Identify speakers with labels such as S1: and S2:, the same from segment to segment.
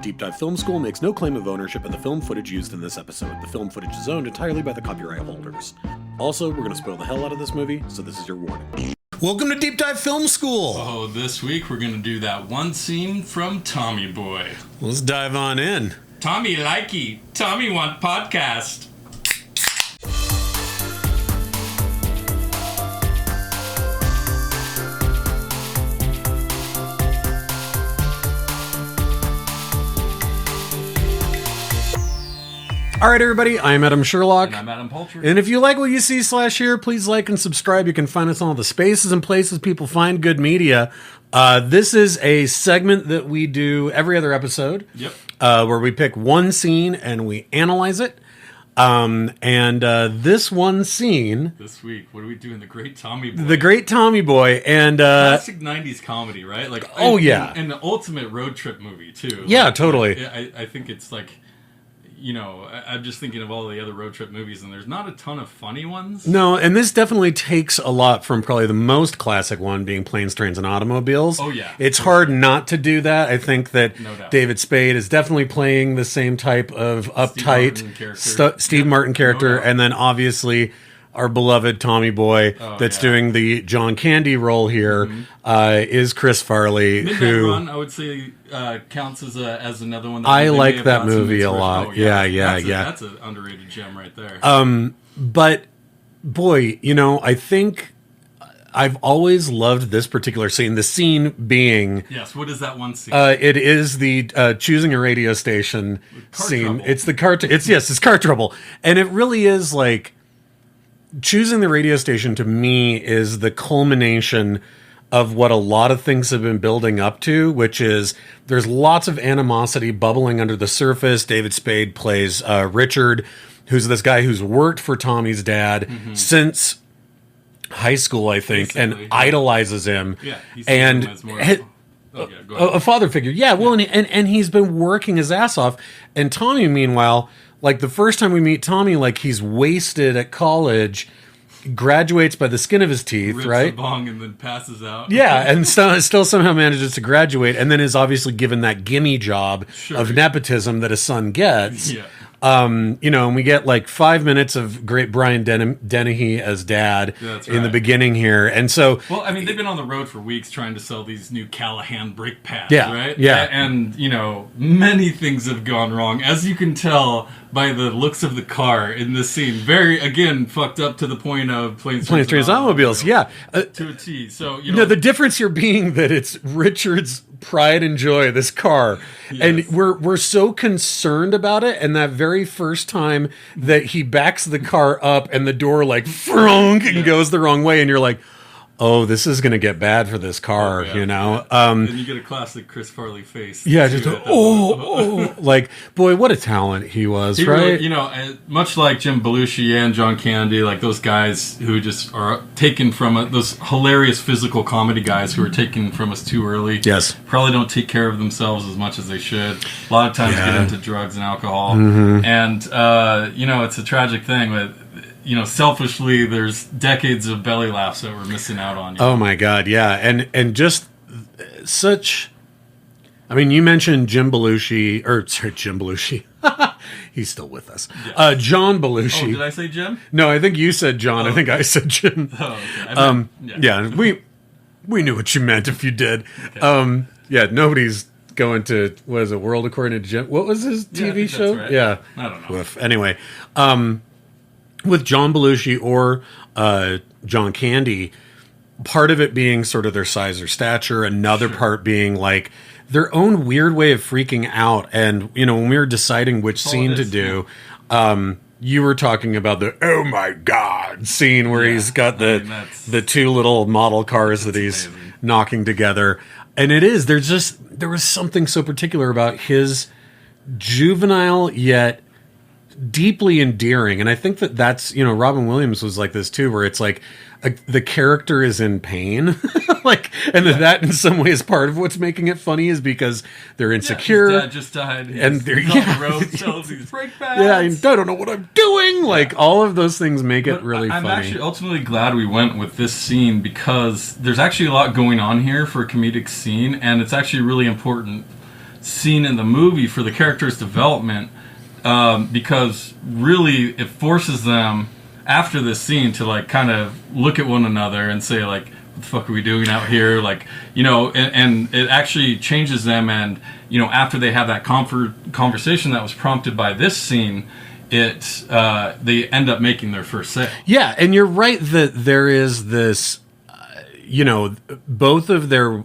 S1: Deep Dive Film School makes no claim of ownership of the film footage used in this episode. The film footage is owned entirely by the copyright holders. Also, we're going to spoil the hell out of this movie, so this is your warning. Welcome to Deep Dive Film School!
S2: Oh, this week we're going to do that one scene from Tommy Boy.
S1: Let's dive on in.
S2: Tommy likey. Tommy want podcast.
S1: All right, everybody, I'm Adam Sherlock.
S2: And I'm Adam Poultry.
S1: And if you like what you see /here, please like and subscribe. You can find us on all the spaces and places people find good media. This is a segment that we do every other episode.
S2: Yep.
S1: Where we pick one scene and we analyze it. This one scene...
S2: This week, what are we doing? The Great Tommy Boy.
S1: The Great Tommy Boy. And
S2: classic 90s comedy, right? Like,
S1: yeah.
S2: And the ultimate road trip movie, too.
S1: Yeah,
S2: like,
S1: totally.
S2: I think it's like... You know, I'm just thinking of all the other road trip movies, and there's not a ton of funny ones.
S1: No, and this definitely takes a lot from probably the most classic one being Planes, Trains, and Automobiles.
S2: Oh, yeah.
S1: It's hard not to do that. I think that
S2: No doubt.
S1: David Spade is definitely playing the same type of uptight Steve Martin character,
S2: No doubt.
S1: and then obviously our beloved Tommy Boy that's doing the John Candy role here is Chris Farley.
S2: Midnight Run, I would say, counts as another one. That
S1: I
S2: they may
S1: like
S2: have
S1: that
S2: got some
S1: movie a
S2: inspiration.
S1: lot.
S2: Oh,
S1: Yeah.
S2: That's an underrated gem right there.
S1: But boy, you know, I think I've always loved this particular scene. The scene being
S2: yes, what is that one scene?
S1: it is the choosing a radio station
S2: Car
S1: scene.
S2: trouble.
S1: It's the car. It's car trouble, and it really is like choosing the radio station. To me, is the culmination of what a lot of things have been building up to, which is there's lots of animosity bubbling under the surface. David Spade plays Richard, who's this guy who's worked for Tommy's dad since high school, I think,
S2: Basically,
S1: and idolizes him.
S2: Yeah, he's
S1: and
S2: him as more go ahead.
S1: a father figure. Yeah, well, and he's been working his ass off. And Tommy, meanwhile, like the first time we meet Tommy, like he's wasted at college, graduates by the skin of his teeth,
S2: Rips
S1: right?
S2: a bong and then passes out.
S1: Yeah, and still somehow manages to graduate, and then is obviously given that gimme job of nepotism that a son gets.
S2: Yeah.
S1: You know, and we get like 5 minutes of great Brian Dennehy as dad in the beginning here, and so.
S2: Well, I mean, they've been on the road for weeks trying to sell these new Callahan brake pads,
S1: Yeah,
S2: right?
S1: yeah.
S2: And, you know, many things have gone wrong, as you can tell by the looks of the car in this scene. Very, again, fucked up to the point of Planes,
S1: Trains, and Automobiles, yeah.
S2: To a T. So, you
S1: No,
S2: know.
S1: the difference here being that it's Richard's pride and joy, this car.
S2: Yes.
S1: And we're so concerned about it, and that very first time that he backs the car up and the door like frunk and goes the wrong way, and you're like, oh, this is gonna get bad for this car, you know?
S2: And you get a classic Chris Farley face.
S1: Yeah, just like, boy, what a talent he was,
S2: He
S1: right?
S2: really, you know, much like Jim Belushi and John Candy, like those guys who just are taken from us, those hilarious physical comedy guys who are taken from us too early.
S1: Yes.
S2: Probably don't take care of themselves as much as they should. A lot of times get into drugs and alcohol. And, you know, it's a tragic thing, but, you know, selfishly, there's decades of belly laughs that we're missing out on.
S1: Oh my God, yeah, and just such. I mean, you mentioned Jim Belushi, Jim Belushi. He's still with us.
S2: Yes.
S1: John Belushi.
S2: Oh, did I say Jim?
S1: No, I think you said John.
S2: Oh,
S1: I think I said Jim.
S2: Oh, okay. I meant,
S1: Yeah, we knew what you meant if you did.
S2: Okay.
S1: Yeah, nobody's going to, what is it, World According to Jim? What was his
S2: Yeah, I
S1: TV
S2: think
S1: show?
S2: that's right.
S1: Yeah.
S2: I don't know.
S1: Woof. Anyway, with John Belushi or John Candy, part of it being sort of their size or stature, another part being like their own weird way of freaking out. And, you know, when we were deciding which scene to do, you were talking about the oh my God scene where he's got the two little model cars that he's
S2: amazing.
S1: knocking together. And there was something so particular about his juvenile yet deeply endearing. And I think that's, you know, Robin Williams was like this too, where it's like the character is in pain. Like, and that in some ways part of what's making it funny is because they're insecure.
S2: His dad just died.
S1: And they're
S2: on the road, sells these brake pads.
S1: Yeah, I don't know what I'm doing. Like, all of those things make it really
S2: I'm
S1: funny.
S2: actually ultimately glad we went with this scene because there's actually a lot going on here for a comedic scene, and it's actually really important scene in the movie for the character's development, because really it forces them after this scene to like kind of look at one another and say like, what the fuck are we doing out here? Like, you know, and it actually changes them. And, you know, after they have that conversation that was prompted by this scene, they end up making their first sale.
S1: Yeah, and you're right that there is this, you know, both of their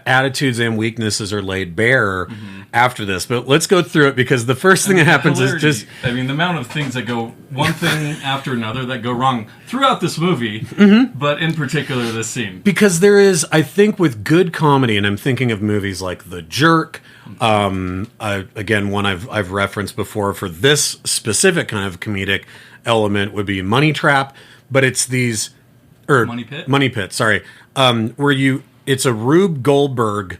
S1: attitudes and weaknesses are laid bare after this. But let's go through it, because the first thing that happens is just...
S2: I mean, the amount of things that go, one thing after another, that go wrong throughout this movie, but in particular this scene.
S1: Because there is, I think, with good comedy, and I'm thinking of movies like The Jerk, again, one I've referenced before for this specific kind of comedic element would be Money Trap, but it's these... Money Pit, sorry. Where it's a Rube Goldberg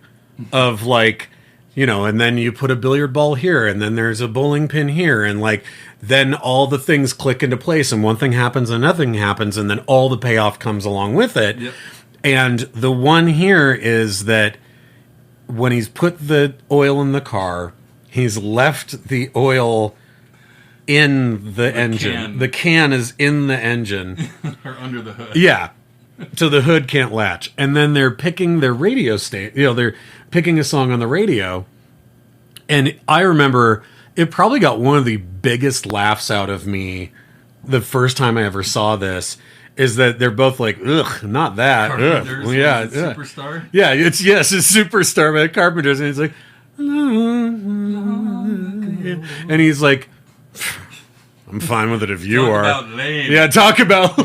S1: of like, you know, and then you put a billiard ball here, and then there's a bowling pin here, and like, then all the things click into place, and one thing happens, and another thing happens, and then all the payoff comes along with it. Yep. And the one here is that when he's put the oil in the car, he's left the oil in the engine. Can. The can is in the engine.
S2: Or under the hood.
S1: Yeah. So the hood can't latch. And then they're picking their radio station. You know, they're picking a song on the radio. And I remember it probably got one of the biggest laughs out of me the first time I ever saw this, is that they're both like, ugh, not that.
S2: Carpenter's,
S1: ugh. Yeah.
S2: Superstar?
S1: Yeah, it's Superstar by Carpenters. And he's like, and he's like, I'm fine with it if you are.
S2: Talk about lame.
S1: Yeah, talk about.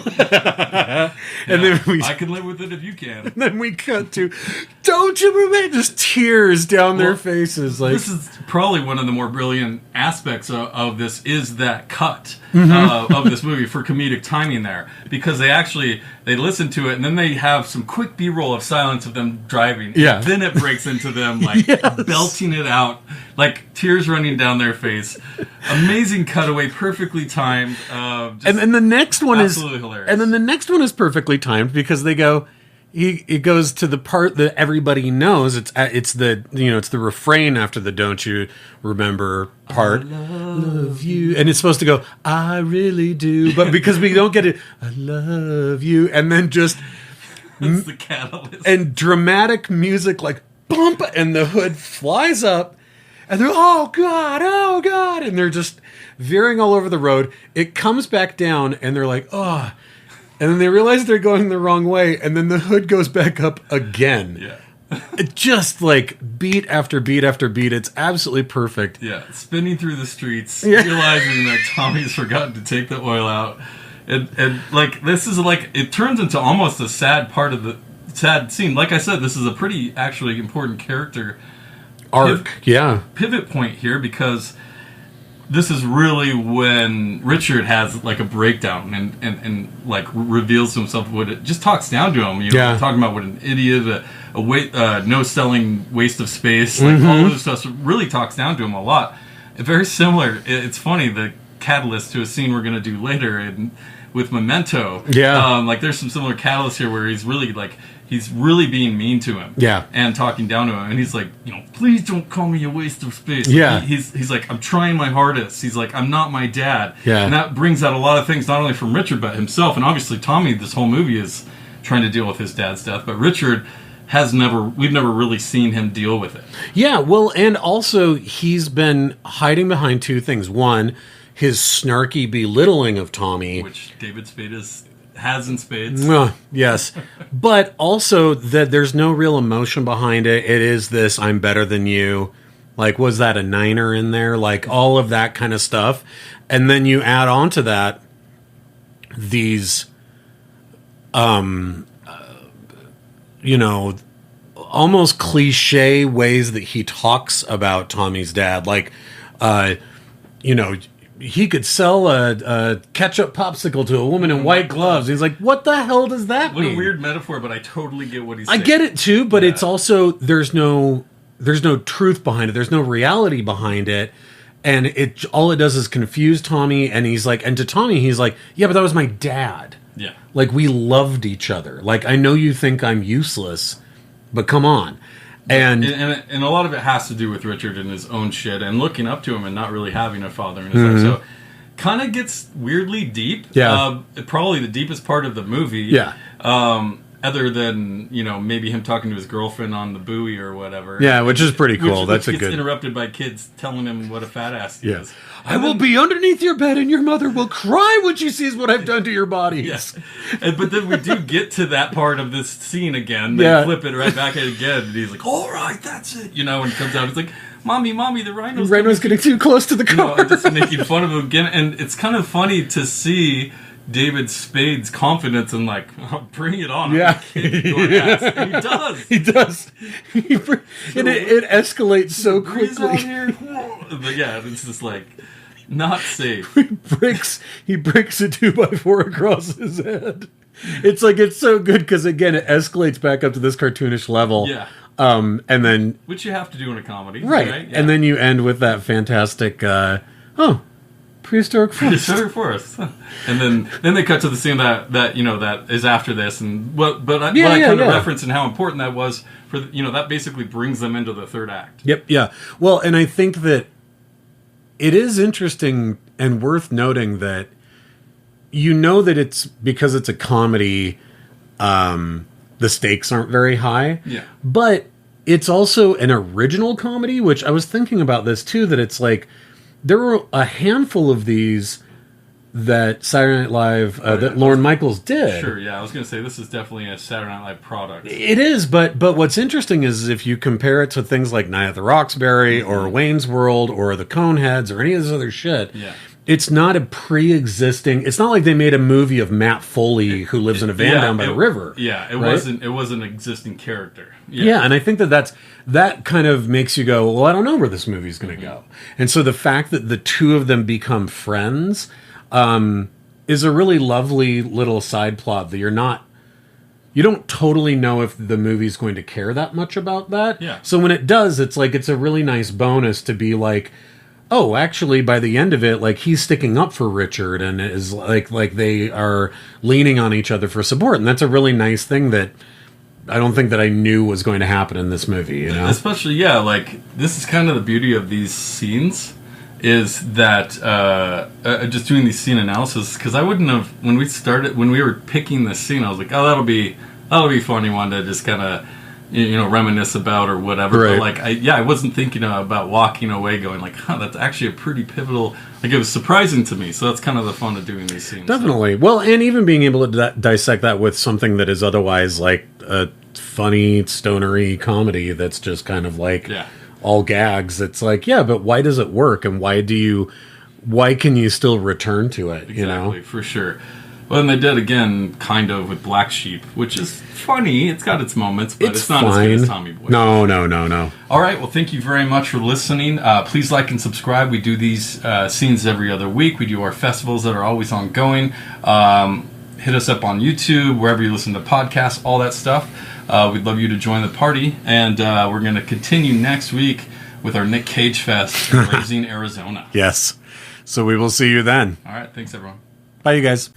S1: And then
S2: I can live with it if you can.
S1: And then we cut to, don't you remember? Just tears down their faces. Like,
S2: this is probably one of the more brilliant aspects of this, is that cut of this movie for comedic timing there, because they listen to it and then they have some quick B-roll of silence of them driving.
S1: Yeah.
S2: Then it breaks into them like belting it out, like tears running down their face. Amazing cutaway, perfectly timed.
S1: And then the next one is
S2: absolutely hilarious.
S1: And then the next one is perfectly timed, because they go, it goes to the part that everybody knows. It's the, you know, it's the refrain after the "Don't You Remember" part. I love you, and it's supposed to go, I really do, but because we don't get it, I love you, and then just
S2: that's the catalyst.
S1: And dramatic music like bump, and the hood flies up, and they're oh god, and they're just veering all over the road. It comes back down, and they're like, oh. And then they realize they're going the wrong way, and then the hood goes back up again.
S2: Yeah.
S1: Just like beat after beat after beat. It's absolutely perfect.
S2: Yeah, spinning through the streets, realizing that Tommy's forgotten to take the oil out. And like, this is like, it turns into almost a sad part of the sad scene. Like I said, this is a pretty actually important character
S1: arc.
S2: Pivot point here, because this is really when Richard has like a breakdown and like reveals to himself what it just talks down to him. You know, talking about what an idiot, no selling waste of space, like all of this stuff really talks down to him a lot. Very similar. It's funny, the catalyst to a scene we're going to do later with Memento.
S1: Yeah.
S2: Like there's some similar catalysts here where he's really being mean to him.
S1: Yeah.
S2: And talking down to him. And he's like, you know, please don't call me a waste of space.
S1: Yeah.
S2: He's like, I'm trying my hardest. He's like, I'm not my dad.
S1: Yeah.
S2: And that brings out a lot of things, not only from Richard, but himself. And obviously Tommy, this whole movie is trying to deal with his dad's death. But Richard we've never really seen him deal with it.
S1: Yeah. Well, and also he's been hiding behind two things. One, his snarky belittling of Tommy.
S2: Which David Spade has in spades.
S1: Yes. But also that there's no real emotion behind it. It is this, I'm better than you. Like, was that a niner in there? Like, all of that kind of stuff. And then you add on to that these, you know, almost cliche ways that he talks about Tommy's dad. Like, you know, he could sell a ketchup popsicle to a woman in white gloves. He's like, what the hell does that mean?
S2: What a weird metaphor, but I totally get what he's saying.
S1: I get it too, but it's also, there's no truth behind it. There's no reality behind it. And all it does is confuse Tommy. And he's like, and to Tommy, he's like, yeah, but that was my dad.
S2: Yeah.
S1: Like, we loved each other. Like, I know you think I'm useless, but come on.
S2: And a lot of it has to do with Richard and his own shit and looking up to him and not really having a father in his life. So kind of gets weirdly deep.
S1: Yeah.
S2: Probably the deepest part of the movie.
S1: Yeah.
S2: Other than, maybe him talking to his girlfriend on the buoy or whatever.
S1: Yeah, which is pretty cool. That's
S2: gets interrupted by kids telling him what a fat ass he is.
S1: I will be underneath your bed and your mother will cry when she sees what I've done to your bodies.
S2: Yes. But then we do get to that part of this scene again. They flip it right back again. And he's like, all right, that's it. When he comes out, it's like, Mommy, the rhino's
S1: getting too close to the car.
S2: Just making fun of him again. And it's kind of funny to see David Spade's confidence and like, oh, bring it on.
S1: Yeah.
S2: And he does.
S1: He does. And it escalates so quickly.
S2: But yeah, it's just like not safe.
S1: He breaks a 2x4 across his head. It's so good because again it escalates back up to this cartoonish level.
S2: Yeah.
S1: And then
S2: which you have to do in a comedy,
S1: right?
S2: Yeah.
S1: And then you end with that fantastic prehistoric forest.
S2: And then they cut to the scene that is after this, and what I kind of referenced and how important that was for that basically brings them into the third act.
S1: Yep. Yeah. Well, and I think that it is interesting and worth noting that that it's because it's a comedy, the stakes aren't very high.
S2: Yeah.
S1: But it's also an original comedy, which I was thinking about this too, that it's like there were a handful of these that Saturday Night Live, that Lorne Michaels did.
S2: Sure, yeah. I was going to say, this is definitely a Saturday Night Live product.
S1: It is, but what's interesting is if you compare it to things like Night at the Roxbury or Wayne's World or the Coneheads or any of this other shit, it's not a pre-existing... It's not like they made a movie of Matt Foley who lives in a van down by the river.
S2: Yeah, it wasn't an existing character.
S1: Yeah, and I think that kind of makes you go, well, I don't know where this movie's going to go. And so the fact that the two of them become friends... is a really lovely little side plot that you don't totally know if the movie's going to care that much about that.
S2: Yeah.
S1: So when it does, it's a really nice bonus to be like, oh, actually, by the end of it, like he's sticking up for Richard and is like they are leaning on each other for support. And that's a really nice thing that I don't think that I knew was going to happen in this movie,
S2: Especially, this is kind of the beauty of these scenes. Is that just doing these scene analysis? Because I wouldn't have when we were picking this scene. I was like, oh, that'll be funny one to just kind of reminisce about or whatever.
S1: Right.
S2: But I wasn't thinking about walking away going like, that's actually a pretty pivotal. Like it was surprising to me. So that's kind of the fun of doing these scenes.
S1: Definitely. So. Well, and even being able to dissect that with something that is otherwise like a funny stonery comedy that's just kind of like.
S2: Yeah.
S1: All gags. It's like, yeah, but why does it work, and why can you still return to it?
S2: Exactly, for sure. Well, and they did again, kind of with Black Sheep, which is funny. It's got its moments, but it's not
S1: fine.
S2: As good as Tommy Boy.
S1: No. All
S2: right. Well, thank you very much for listening. Please like and subscribe. We do these scenes every other week. We do our festivals that are always ongoing. Hit us up on YouTube, wherever you listen to podcasts, all that stuff. We'd love you to join the party, and we're going to continue next week with our Nick Cage Fest in Racine, Arizona.
S1: Yes. So we will see you then.
S2: All right. Thanks, everyone.
S1: Bye, you guys.